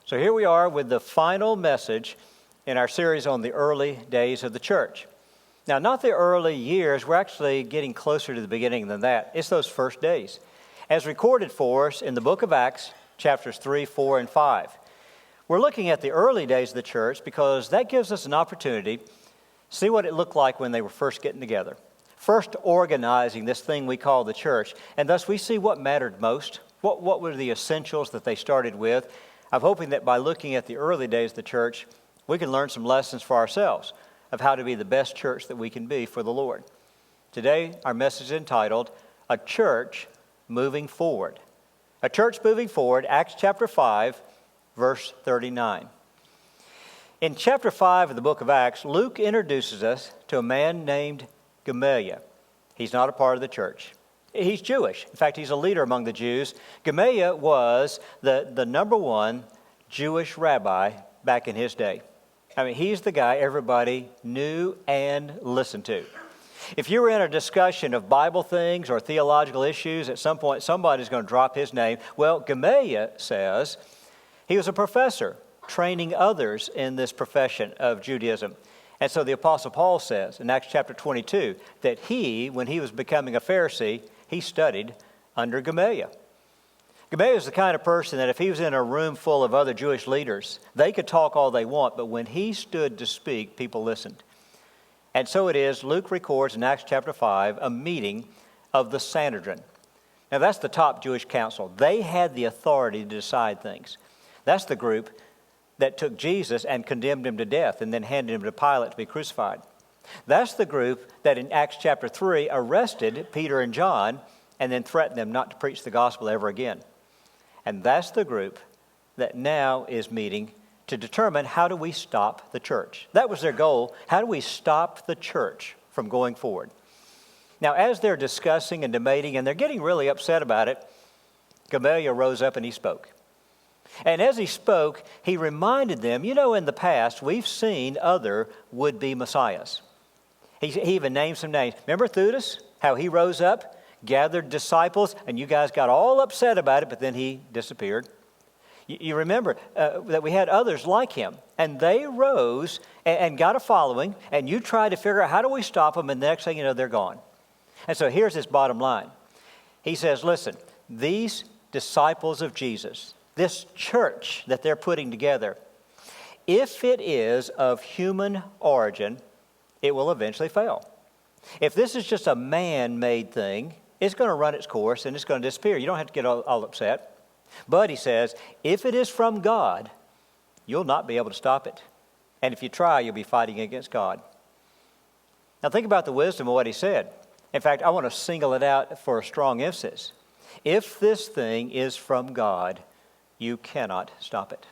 So here we are with the final message in our series on the early days of the church. Now, not the early years, we're actually getting closer to the beginning than that. It's those first days, as recorded for us in the book of Acts, chapters 3, 4, and 5. We're looking at the early days of the church because that gives us an opportunity to see what it looked like when they were first getting together, first organizing this thing we call the church, and thus we see what mattered most, what were the essentials that they started with. I'm hoping that by looking at the early days of the church, we can learn some lessons for ourselves of how to be the best church that we can be for the Lord. Today, our message is entitled, A Church Moving Forward. A Church Moving Forward, Acts chapter 5, verse 39. In chapter 5 of the book of Acts, Luke introduces us to a man named Gamaliel. He's not a part of the church. He's Jewish. In fact, he's a leader among the Jews. Gamaliel was the number one Jewish rabbi back in his day. I mean, he's the guy everybody knew and listened to. If you were in a discussion of Bible things or theological issues, at some point somebody's going to drop his name. Well, Gamaliel says he was a professor training others in this profession of Judaism. And so the Apostle Paul says in Acts chapter 22 that he, when he was becoming a Pharisee, he studied under Gamaliel. Gamaliel is the kind of person that if he was in a room full of other Jewish leaders, they could talk all they want, but when he stood to speak, people listened. And so it is, Luke records in Acts chapter 5 a meeting of the Sanhedrin. Now that's the top Jewish council. They had the authority to decide things. That's the group that took Jesus and condemned him to death and then handed him to Pilate to be crucified. That's the group that in Acts chapter 3 arrested Peter and John and then threatened them not to preach the gospel ever again. And that's the group that now is meeting to determine how do we stop the church. That was their goal. How do we stop the church from going forward? Now, as they're discussing and debating, and they're getting really upset about it, Gamaliel rose up and he spoke. And as he spoke, he reminded them, you know, in the past, we've seen other would-be messiahs. He even named some names. Remember Theudas, how he rose up, gathered disciples, and you guys got all upset about it, but then he disappeared. You remember that we had others like him, and they rose and got a following, and you tried to figure out how do we stop them, and the next thing you know, they're gone. And so here's his bottom line. He says, listen, these disciples of Jesus, this church that they're putting together, if it is of human origin, it will eventually fail. If this is just a man-made thing, it's going to run its course and it's going to disappear. You don't have to get all upset. But he says, if it is from God, you'll not be able to stop it. And if you try, you'll be fighting against God. Now think about the wisdom of what he said. In fact, I want to single it out for a strong emphasis. If this thing is from God, you cannot stop it.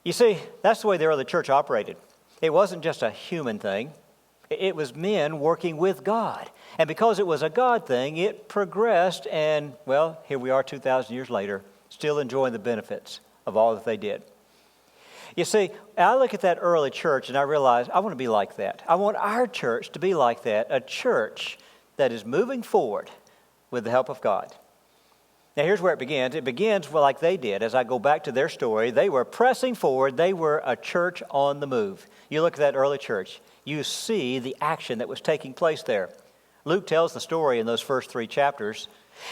You see, that's the way the early church operated. It wasn't just a human thing. It was men working with God. And because it was a God thing, it progressed and, well, here we are 2,000 years later, still enjoying the benefits of all that they did. You see, I look at that early church and I realize I want to be like that. I want our church to be like that, a church that is moving forward with the help of God. Now, here's where it begins. It begins like they did. As I go back to their story, they were pressing forward. They were a church on the move. You look at that early church, you see the action that was taking place there. Luke tells the story in those first 3 chapters.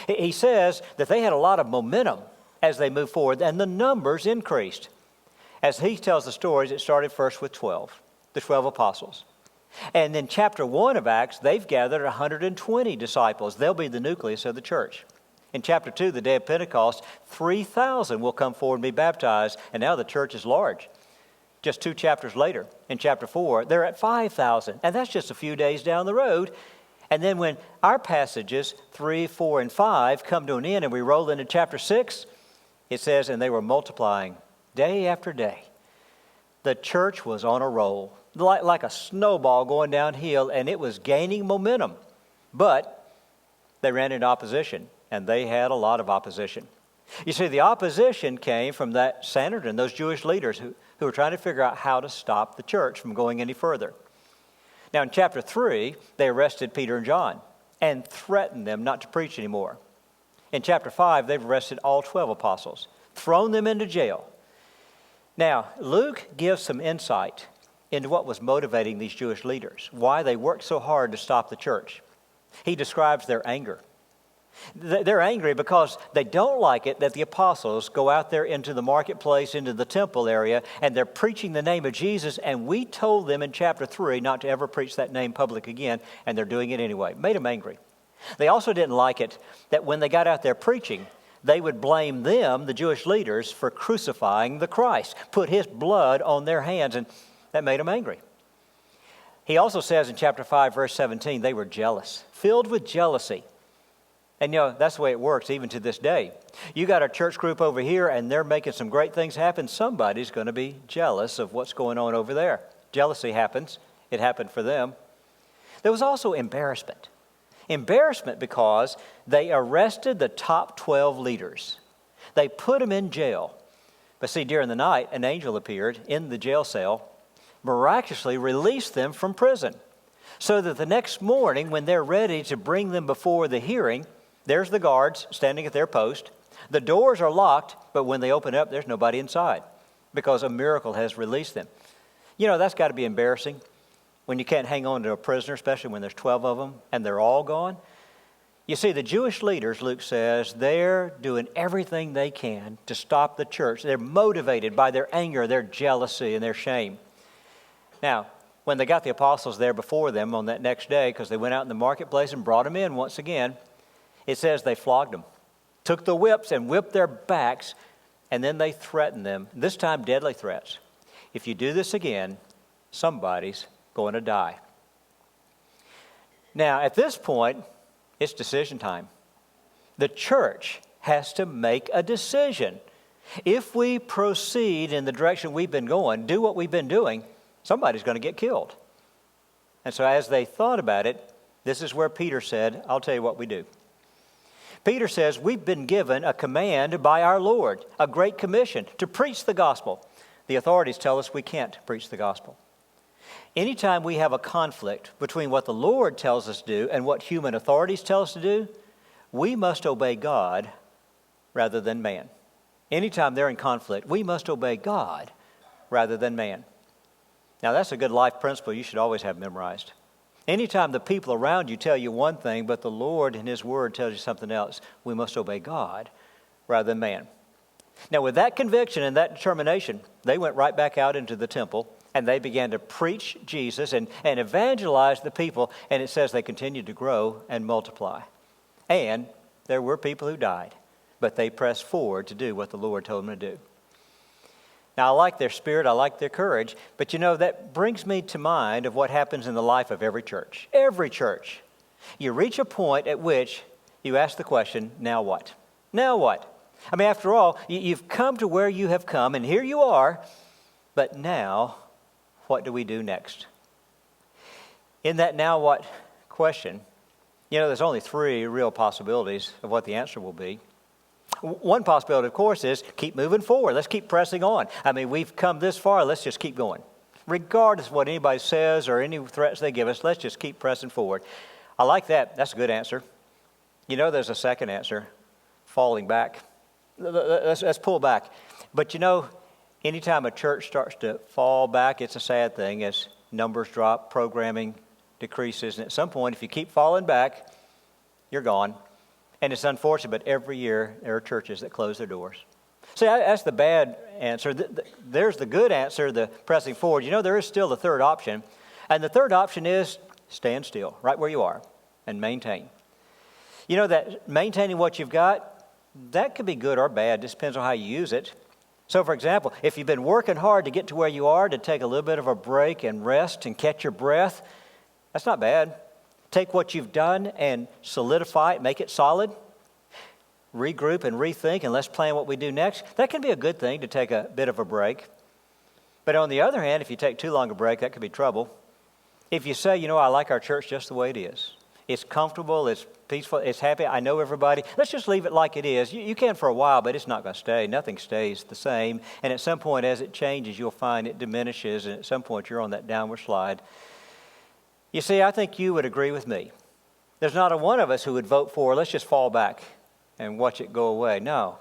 He says that they had a lot of momentum as they moved forward, and the numbers increased. As he tells the stories, it started first with 12, the 12 apostles. And in chapter 1 of Acts, they've gathered 120 disciples. They'll be the nucleus of the church. In chapter 2, the day of Pentecost, 3,000 will come forward and be baptized, and now the church is large. Just 2 chapters later, in chapter 4, they're at 5,000, and that's just a few days down the road. And then when our passages, 3, 4, and 5, come to an end and we roll into chapter 6, it says, and they were multiplying day after day. The church was on a roll, like a snowball going downhill, and it was gaining momentum. But they ran into opposition. And they had a lot of opposition. You see, the opposition came from that Sanhedrin, those Jewish leaders who were trying to figure out how to stop the church from going any further. Now, in chapter 3, they arrested Peter and John and threatened them not to preach anymore. In chapter 5, they've arrested all 12 apostles. thrown them into jail. Now, Luke gives some insight into what was motivating these Jewish leaders, why they worked so hard to stop the church. He describes their anger. They're angry because they don't like it that the apostles go out there into the marketplace, into the temple area, and they're preaching the name of Jesus, and we told them in chapter 3 not to ever preach that name public again, and they're doing it anyway. Made them angry. They also didn't like it that when they got out there preaching, they would blame them, the Jewish leaders, for crucifying the Christ, put his blood on their hands, and that made them angry. He also says in chapter 5, verse 17, they were jealous, filled with jealousy. And that's the way it works even to this day. You got a church group over here and they're making some great things happen. Somebody's going to be jealous of what's going on over there. Jealousy happens. It happened for them. There was also embarrassment. Embarrassment because they arrested the top 12 leaders. They put them in jail. But see, during the night, an angel appeared in the jail cell, miraculously released them from prison, so that the next morning when they're ready to bring them before the hearing, there's the guards standing at their post. The doors are locked, but when they open up, there's nobody inside because a miracle has released them. That's got to be embarrassing when you can't hang on to a prisoner, especially when there's 12 of them and they're all gone. You see, the Jewish leaders, Luke says, they're doing everything they can to stop the church. They're motivated by their anger, their jealousy, and their shame. Now, when they got the apostles there before them on that next day, because they went out in the marketplace and brought them in once again, it says they flogged them, took the whips and whipped their backs, and then they threatened them, this time deadly threats. If you do this again, somebody's going to die. Now, at this point, it's decision time. The church has to make a decision. If we proceed in the direction we've been going, do what we've been doing, somebody's going to get killed. And so as they thought about it, this is where Peter said, I'll tell you what we do. Peter says, we've been given a command by our Lord, a great commission to preach the gospel. The authorities tell us we can't preach the gospel. Anytime we have a conflict between what the Lord tells us to do and what human authorities tell us to do, we must obey God rather than man. Anytime they're in conflict, we must obey God rather than man. Now, that's a good life principle you should always have memorized. Anytime the people around you tell you one thing, but the Lord in His Word tells you something else, we must obey God rather than man. Now, with that conviction and that determination, they went right back out into the temple and they began to preach Jesus and evangelize the people. And it says they continued to grow and multiply. And there were people who died, but they pressed forward to do what the Lord told them to do. Now, I like their spirit, I like their courage, but that brings me to mind of what happens in the life of every church. Every church. You reach a point at which you ask the question, now what? Now what? I mean, after all, you've come to where you have come, and here you are, but now, what do we do next? In that now what question, there's only three real possibilities of what the answer will be. One possibility, of course, is keep moving forward. Let's keep pressing on. I mean, we've come this far. Let's just keep going. Regardless of what anybody says or any threats they give us, let's just keep pressing forward. I like that. That's a good answer. There's a second answer, falling back. Let's pull back. But anytime a church starts to fall back, it's a sad thing as numbers drop, programming decreases. And at some point, if you keep falling back, you're gone. And it's unfortunate, but every year there are churches that close their doors. See, that's the bad answer. There's the good answer, the pressing forward. There is still the third option. And the third option is stand still, right where you are, and maintain. That maintaining what you've got, that could be good or bad. It just depends on how you use it. So, for example, if you've been working hard to get to where you are, to take a little bit of a break and rest and catch your breath, that's not bad. Take what you've done and solidify it, make it solid. Regroup and rethink, and let's plan what we do next. That can be a good thing to take a bit of a break. But on the other hand, if you take too long a break, that could be trouble. If you say, I like our church just the way it is. It's comfortable, it's peaceful, it's happy, I know everybody. Let's just leave it like it is. You can for a while, but it's not going to stay. Nothing stays the same. And at some point, as it changes, you'll find it diminishes, and at some point, you're on that downward slide. You see, I think you would agree with me. There's not a one of us who would vote for, let's just fall back and watch it go away. No.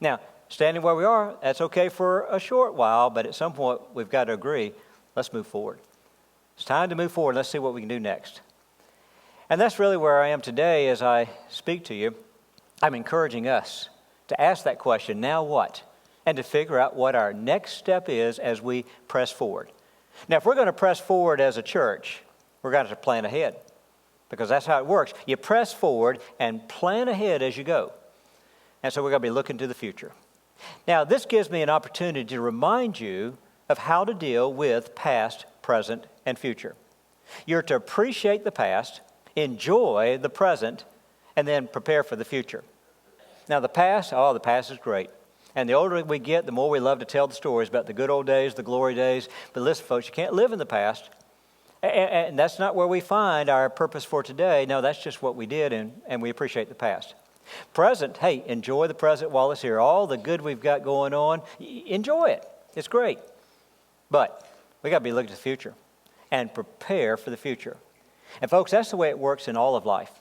Now, standing where we are, that's okay for a short while, but at some point we've got to agree, let's move forward. It's time to move forward. Let's see what we can do next. And that's really where I am today as I speak to you. I'm encouraging us to ask that question, now what? And to figure out what our next step is as we press forward. Now, if we're going to press forward as a church, we're going to have to plan ahead, because that's how it works. You press forward and plan ahead as you go. And so we're going to be looking to the future. Now, this gives me an opportunity to remind you of how to deal with past, present, and future. You're to appreciate the past, enjoy the present, and then prepare for the future. Now, the past is great. And the older we get, the more we love to tell the stories about the good old days, the glory days. But listen, folks, you can't live in the past. And that's not where we find our purpose for today. No, that's just what we did, and we appreciate the past. Present, hey, enjoy the present while it's here. All the good we've got going on, enjoy it. It's great. But we got to be looking to the future and prepare for the future. And folks, that's the way it works in all of life.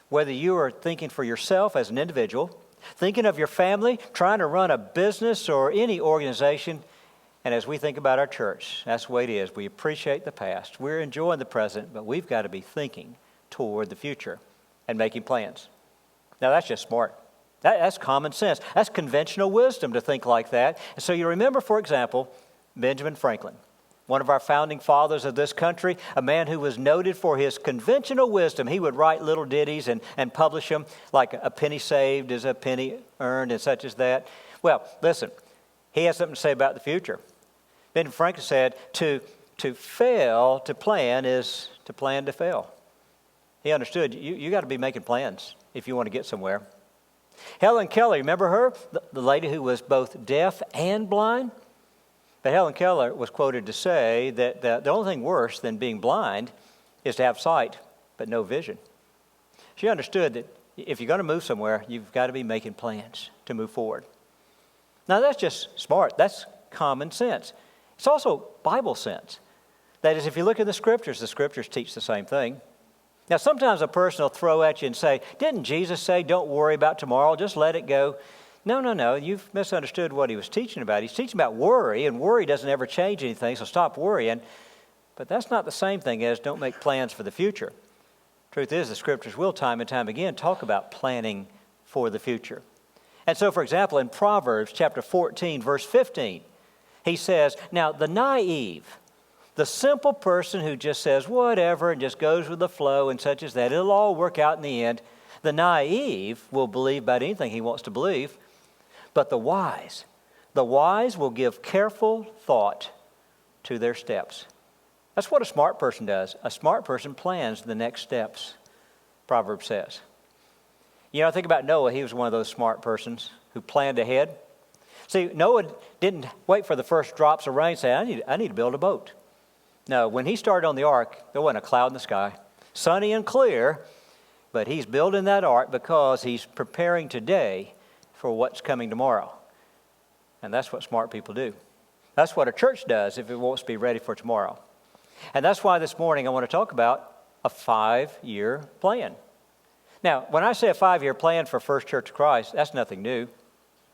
Whether you are thinking for yourself as an individual, thinking of your family, trying to run a business or any organization, and as we think about our church, that's the way it is. We appreciate the past. We're enjoying the present, but we've got to be thinking toward the future and making plans. Now, that's just smart. That's common sense. That's conventional wisdom to think like that. And so you remember, for example, Benjamin Franklin, one of our founding fathers of this country, a man who was noted for his conventional wisdom. He would write little ditties and publish them, like a penny saved is a penny earned and such as that. Well, listen, he has something to say about the future. Benjamin Franklin said, to fail to plan is to plan to fail. He understood you got to be making plans if you want to get somewhere. Helen Keller, remember her? The lady who was both deaf and blind? But Helen Keller was quoted to say that the only thing worse than being blind is to have sight but no vision. She understood that if you're going to move somewhere, you've got to be making plans to move forward. Now, that's just smart. That's common sense. It's also Bible sense. That is, if you look in the Scriptures teach the same thing. Now, sometimes a person will throw at you and say, didn't Jesus say, don't worry about tomorrow, just let it go? No, you've misunderstood what he was teaching about. He's teaching about worry, and worry doesn't ever change anything, so stop worrying. But that's not the same thing as don't make plans for the future. Truth is, the Scriptures will time and time again talk about planning for the future. And so, for example, in Proverbs chapter 14, verse 15, he says, now the naive, the simple person who just says whatever and just goes with the flow and such as that, it'll all work out in the end. The naive will believe about anything he wants to believe. But the wise will give careful thought to their steps. That's what a smart person does. A smart person plans the next steps, Proverbs says. You know, think about Noah. He was one of those smart persons who planned ahead. See, Noah didn't wait for the first drops of rain and say, I need to build a boat. No, when he started on the ark, there wasn't a cloud in the sky. Sunny and clear, but he's building that ark because he's preparing today for what's coming tomorrow. And that's what smart people do. That's what a church does if it wants to be ready for tomorrow. And that's why this morning I want to talk about a 5-year plan. Now, when I say a 5-year plan for First Church of Christ, that's nothing new.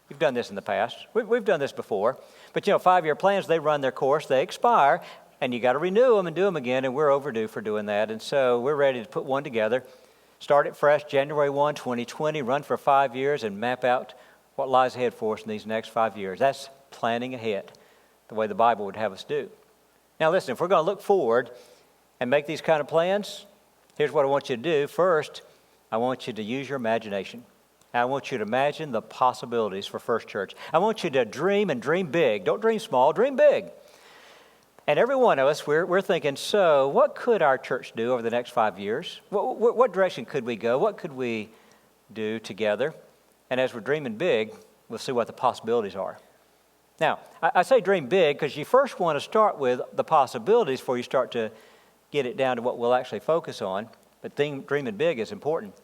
We've done this in the past. We've done this before. But, 5-year plans, they run their course, they expire, and you got to renew them and do them again, and we're overdue for doing that. And so we're ready to put one together. Start it fresh, January 1, 2020, run for 5 years and map out what lies ahead for us in these next 5 years. That's planning ahead, the way the Bible would have us do. Now listen, if we're going to look forward and make these kind of plans, here's what I want you to do. First, I want you to use your imagination. I want you to imagine the possibilities for First Church. I want you to dream and dream big. Don't dream small, dream big. And every one of us, we're thinking, so what could our church do over the next 5 years? What direction could we go? What could we do together? And as we're dreaming big, we'll see what the possibilities are. Now, I say dream big because you first want to start with the possibilities before you start to get it down to what we'll actually focus on. But dreaming big is important.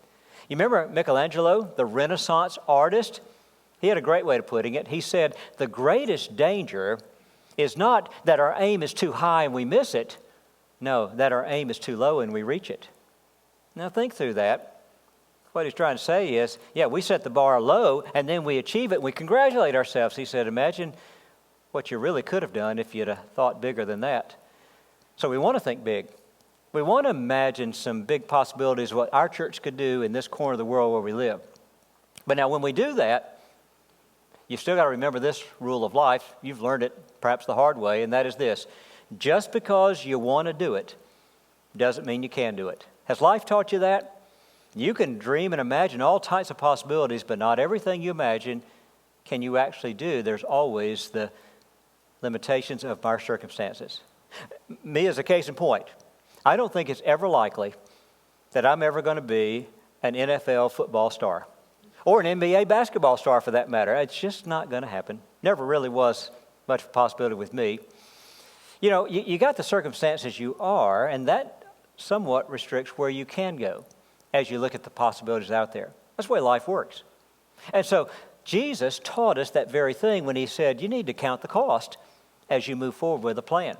You remember Michelangelo, the Renaissance artist? He had a great way of putting it. He said, the greatest danger is not that our aim is too high and we miss it. No, that our aim is too low and we reach it. Now think through that. What he's trying to say is, yeah, we set the bar low and then we achieve it and we congratulate ourselves. He said, imagine what you really could have done if you'd have thought bigger than that. So we want to think big. We want to imagine some big possibilities of what our church could do in this corner of the world where we live. But now when we do that, you've still got to remember this rule of life. You've learned it perhaps the hard way, and that is this. Just because you want to do it doesn't mean you can do it. Has life taught you that? You can dream and imagine all types of possibilities, but not everything you imagine can you actually do. There's always the limitations of our circumstances. Me as a case in point, I don't think it's ever likely that I'm ever going to be an NFL football star or an NBA basketball star for that matter. It's just not going to happen. Never really was much of a possibility with me. You know, you got the circumstances you are, and that somewhat restricts where you can go as you look at the possibilities out there. That's the way life works. And so Jesus taught us that very thing when he said, you need to count the cost as you move forward with a plan.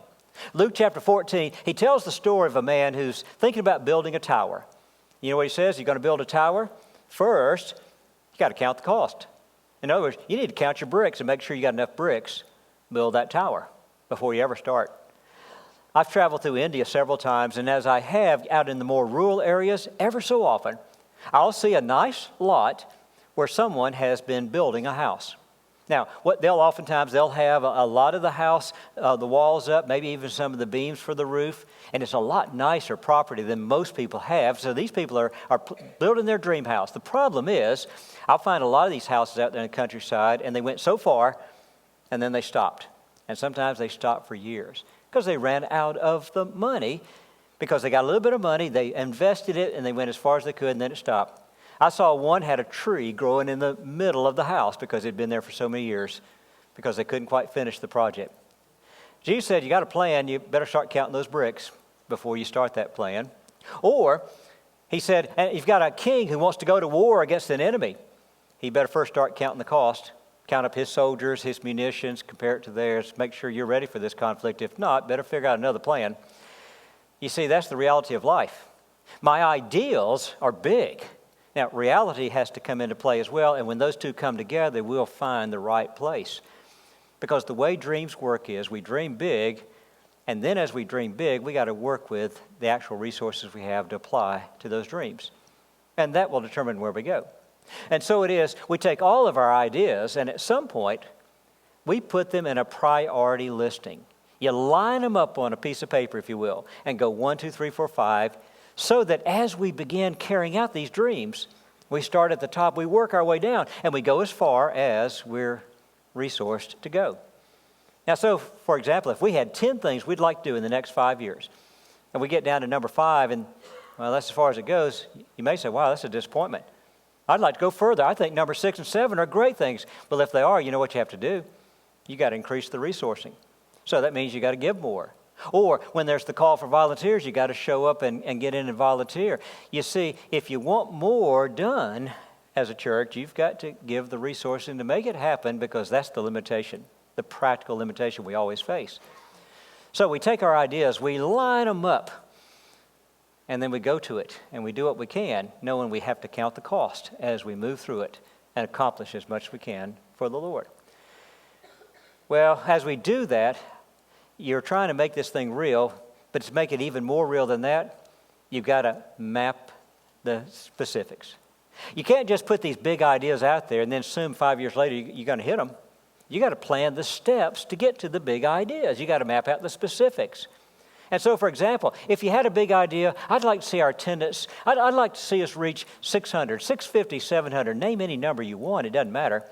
Luke chapter 14, he tells the story of a man who's thinking about building a tower. You know what he says? You're going to build a tower? First, you got to count the cost. In other words, you need to count your bricks and make sure you got enough bricks to build that tower before you ever start. I've traveled through India several times, and as I have out in the more rural areas, ever so often, I'll see a nice lot where someone has been building a house. Now, what they'll have a lot of the house, the walls up, maybe even some of the beams for the roof, and it's a lot nicer property than most people have. So these people are building their dream house. The problem is, I'll find a lot of these houses out there in the countryside, and they went so far, and then they stopped. And sometimes they stopped for years because they ran out of the money, because they got a little bit of money, they invested it, and they went as far as they could, and then it stopped. I saw one had a tree growing in the middle of the house because it had been there for so many years because they couldn't quite finish the project. Jesus said, you got a plan, you better start counting those bricks before you start that plan. Or, he said, you've got a king who wants to go to war against an enemy. He better first start counting the cost, count up his soldiers, his munitions, compare it to theirs, make sure you're ready for this conflict. If not, better figure out another plan. You see, that's the reality of life. My ideals are big. Now, reality has to come into play as well, and when those two come together, we'll find the right place. Because the way dreams work is we dream big, and then as we dream big, we got to work with the actual resources we have to apply to those dreams. And that will determine where we go. And so it is, we take all of our ideas, and at some point, we put them in a priority listing. You line them up on a piece of paper, if you will, and go 1, 2, 3, 4, 5, so that as we begin carrying out these dreams, we start at the top, we work our way down, and we go as far as we're resourced to go. Now, so, for example, if we had 10 things we'd like to do in the next 5 years, and we get down to number 5, and, well, that's as far as it goes, you may say, wow, that's a disappointment. I'd like to go further. I think number 6 and 7 are great things. Well, if they are, you know what you have to do? You got to increase the resourcing. So that means you got to give more. Or when there's the call for volunteers, you got to show up and get in and volunteer. You see, if you want more done as a church, you've got to give the resourcing to make it happen, because that's the limitation, the practical limitation we always face. So we take our ideas, we line them up, and then we go to it, and we do what we can, knowing we have to count the cost as we move through it and accomplish as much as we can for the Lord. Well, as we do that, you're trying to make this thing real, but to make it even more real than that, you've got to map the specifics. You can't just put these big ideas out there and then assume 5 years later you're going to hit them. You got to plan the steps to get to the big ideas. You got to map out the specifics. And so, for example, if you had a big idea, I'd like to see our attendance, I'd like to see us reach 600, 650, 700, name any number you want, it doesn't matter.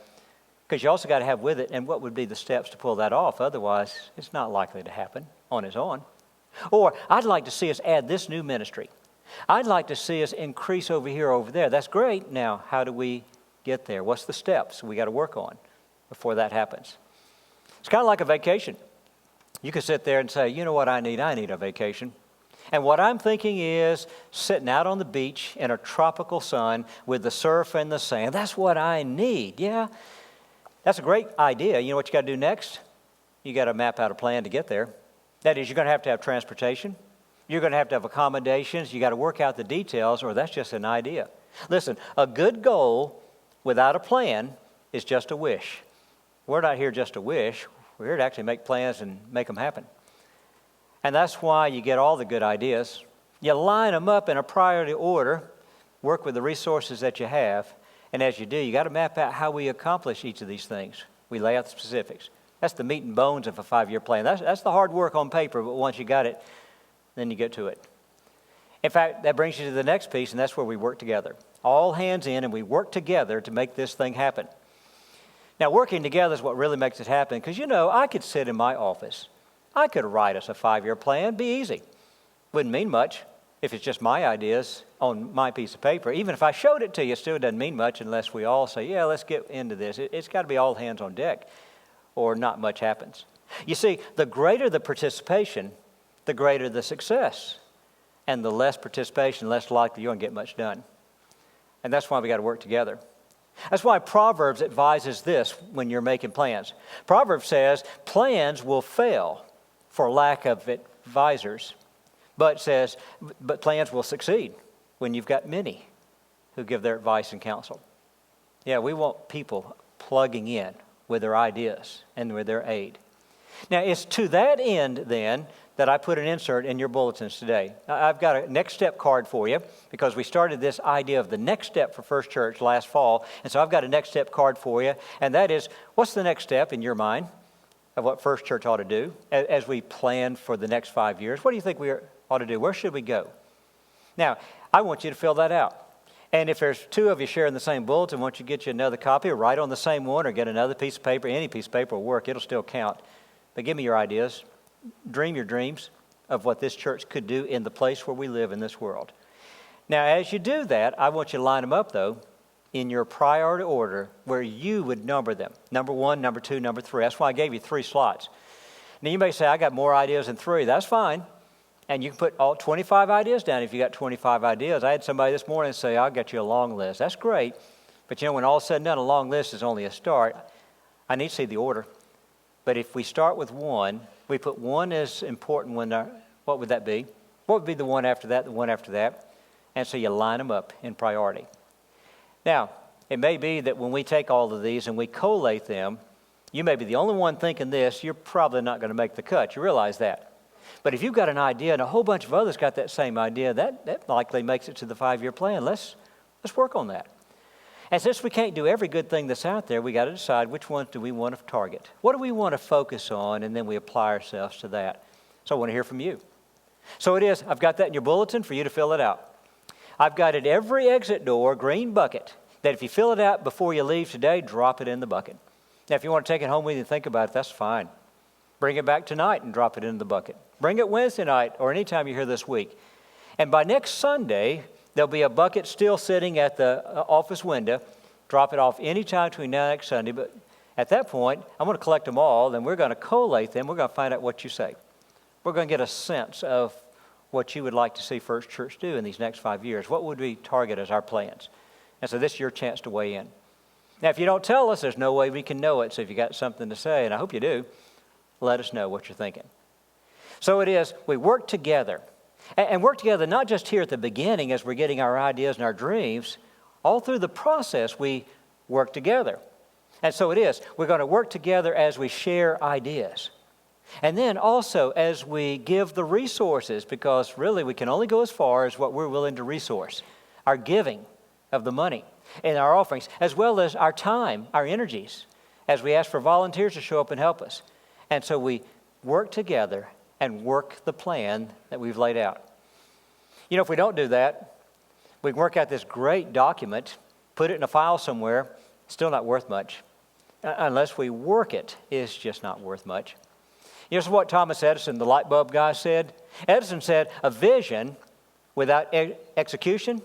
Because you also got to have with it, and what would be the steps to pull that off? Otherwise, it's not likely to happen on its own. Or, I'd like to see us add this new ministry. I'd like to see us increase over here, over there. That's great. Now, how do we get there? What's the steps we got to work on before that happens? It's kind of like a vacation. You could sit there and say, you know what I need? I need a vacation. And what I'm thinking is sitting out on the beach in a tropical sun with the surf and the sand. That's what I need. Yeah. That's a great idea. You know what you got to do next? You got to map out a plan to get there. That is, you're going to have transportation. You're going to have accommodations. You got to work out the details, or that's just an idea. Listen, a good goal without a plan is just a wish. We're not here just to wish. We're here to actually make plans and make them happen. And that's why you get all the good ideas. You line them up in a priority order, work with the resources that you have, and as you do, you got to map out how we accomplish each of these things. We lay out the specifics. That's the meat and bones of a 5-year plan. That's the hard work on paper, but once you got it, then you get to it. In fact, that brings you to the next piece, and that's where we work together. All hands in, and we work together to make this thing happen. Now, working together is what really makes it happen, because, I could sit in my office. I could write us a 5-year plan, be easy. Wouldn't mean much if it's just my ideas on my piece of paper. Even if I showed it to you, it still doesn't mean much unless we all say, yeah, let's get into this. It's got to be all hands on deck, or not much happens. You see, the greater the participation, the greater the success. And the less participation, less likely you're going to get much done. And that's why we got to work together. That's why Proverbs advises this when you're making plans. Proverbs says plans will fail for lack of advisors, but plans will succeed when you've got many who give their advice and counsel. Yeah, we want people plugging in with their ideas and with their aid. Now, it's to that end, then, that I put an insert in your bulletins today. I've got a next step card for you because we started this idea of the next step for First Church last fall. And so I've got a next step card for you. And that is, what's the next step in your mind of what First Church ought to do as we plan for the next 5 years? What do you think we ought to do? Where should we go? Now, I want you to fill that out. And if there's 2 of you sharing the same bulletin, why don't you get you another copy or write on the same one or get another piece of paper. Any piece of paper will work. It'll still count. But give me your ideas. Dream your dreams of what this church could do in the place where we live in this world. Now, as you do that, I want you to line them up, though, in your priority order where you would number them. Number 1, number 2, number 3. That's why I gave you 3 slots. Now, you may say, I got more ideas than 3. That's fine. And you can put all 25 ideas down if you got 25 ideas. I had somebody this morning say, I'll get you a long list. That's great. But, when all is said and done, a long list is only a start. I need to see the order. But if we start with 1, we put 1 as important what would that be? What would be the one after that, the one after that? And so you line them up in priority. Now, it may be that when we take all of these and we collate them, you may be the only one thinking this, you're probably not going to make the cut. You realize that. But if you've got an idea and a whole bunch of others got that same idea, that likely makes it to the 5-year plan. Let's work on that. And since we can't do every good thing that's out there, we got to decide which ones do we want to target. What do we want to focus on, and then we apply ourselves to that. So I want to hear from you. So it is, I've got that in your bulletin for you to fill it out. I've got at every exit door, green bucket, that if you fill it out before you leave today, drop it in the bucket. Now, if you want to take it home with you and think about it, that's fine. Bring it back tonight and drop it in the bucket. Bring it Wednesday night or anytime you're here this week. And by next Sunday, there'll be a bucket still sitting at the office window. Drop it off anytime between now and next Sunday. But at that point, I'm going to collect them all, and we're going to collate them. We're going to find out what you say. We're going to get a sense of what you would like to see First Church do in these next 5 years. What would we target as our plans? And so this is your chance to weigh in. Now, if you don't tell us, there's no way we can know it. So if you got something to say, and I hope you do, let us know what you're thinking. So it is, we work together. And work together not just here at the beginning as we're getting our ideas and our dreams. All through the process, we work together. And so it is, we're going to work together as we share ideas. And then also as we give the resources, because really we can only go as far as what we're willing to resource. Our giving of the money and our offerings, as well as our time, our energies, as we ask for volunteers to show up and help us. And so we work together and work the plan that we've laid out. If we don't do that, we can work out this great document, put it in a file somewhere, still not worth much. Unless we work it, it's just not worth much. So what Thomas Edison, the light bulb guy, said? Edison said, a vision without execution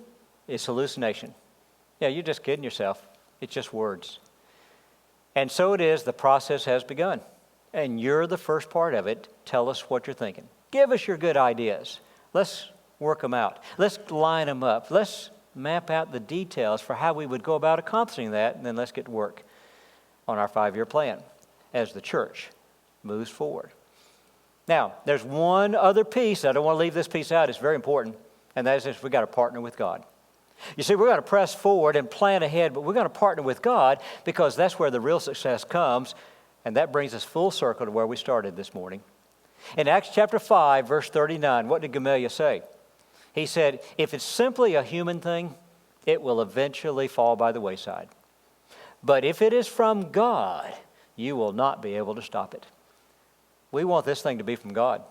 is hallucination. Yeah, you're just kidding yourself. It's just words. And so it is, the process has begun. And you're the first part of it. Tell us what you're thinking. Give us your good ideas. Let's work them out. Let's line them up. Let's map out the details for how we would go about accomplishing that, and then let's get to work on our 5-year plan as the church moves forward. Now, there's one other piece. I don't want to leave this piece out. It's very important, and that is we've got to partner with God. You see, we're going to press forward and plan ahead, but we're going to partner with God because that's where the real success comes, and that brings us full circle to where we started this morning. In Acts chapter 5, verse 39, what did Gamaliel say? He said, if it's simply a human thing, it will eventually fall by the wayside. But if it is from God, you will not be able to stop it. We want this thing to be from God.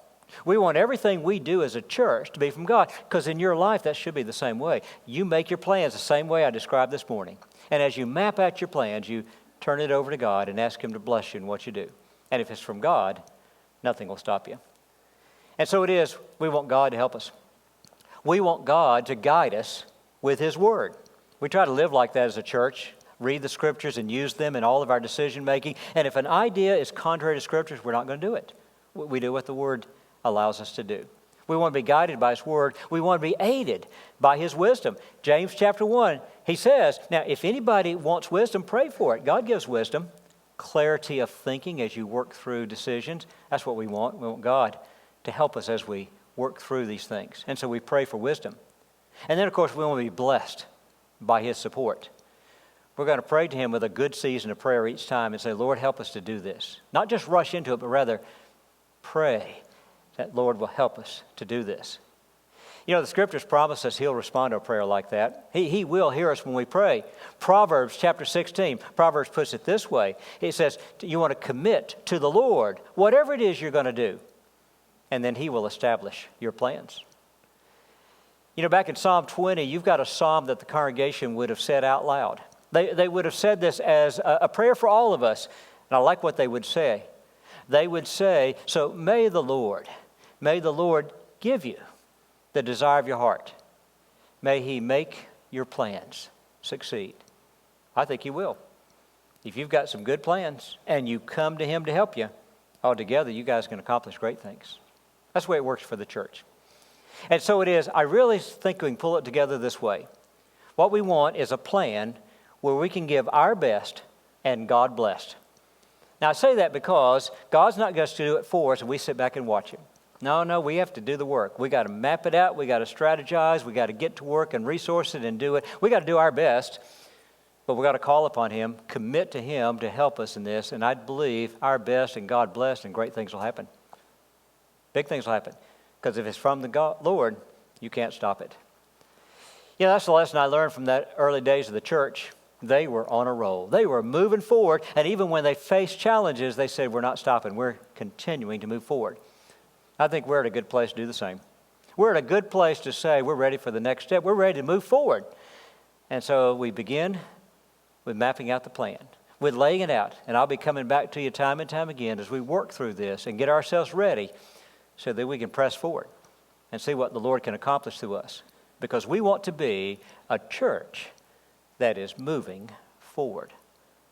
We want everything we do as a church to be from God, because in your life that should be the same way. You make your plans the same way I described this morning. And as you map out your plans, you turn it over to God and ask Him to bless you in what you do. And if it's from God, nothing will stop you. And so it is, we want God to help us. We want God to guide us with His Word. We try to live like that as a church, read the Scriptures and use them in all of our decision making. And if an idea is contrary to Scriptures, we're not going to do it. We do what the Word allows us to do. We want to be guided by His Word. We want to be aided by His wisdom. James chapter 1, he says, now if anybody wants wisdom, pray for it. God gives wisdom, clarity of thinking as you work through decisions. That's what we want. We want God to help us as we work through these things. And so we pray for wisdom. And then, of course, we want to be blessed by His support. We're going to pray to Him with a good season of prayer each time and say, Lord, help us to do this. Not just rush into it, but rather pray that Lord will help us to do this. You know, the Scriptures promise us He'll respond to a prayer like that. He will hear us when we pray. Proverbs chapter 16, Proverbs puts it this way. It says, you want to commit to the Lord whatever it is you're going to do, and then He will establish your plans. You know, back in Psalm 20, you've got a psalm that the congregation would have said out loud. They would have said this as a prayer for all of us, and I like what they would say. They would say, so may the Lord give you the desire of your heart. May He make your plans succeed. I think He will. If you've got some good plans and you come to Him to help you, all together you guys can accomplish great things. That's the way it works for the church. And so it is, I really think we can pull it together this way. What we want is a plan where we can give our best and God blessed. Now I say that because God's not going to do it for us and we sit back and watch Him. No, we have to do the work. We got to map it out. We got to strategize. We got to get to work and resource it and do it. We got to do our best, but we got to call upon Him, commit to Him to help us in this, and I believe our best and God blessed and great things will happen. Big things will happen. Because if it's from the Lord, you can't stop it. You know, that's the lesson I learned from that early days of the church. They were on a roll. They were moving forward, and even when they faced challenges, they said, we're not stopping. We're continuing to move forward. I think we're at a good place to do the same. We're at a good place to say we're ready for the next step. We're ready to move forward. And so we begin with mapping out the plan, with laying it out. And I'll be coming back to you time and time again as we work through this and get ourselves ready so that we can press forward and see what the Lord can accomplish through us. Because we want to be a church that is moving forward.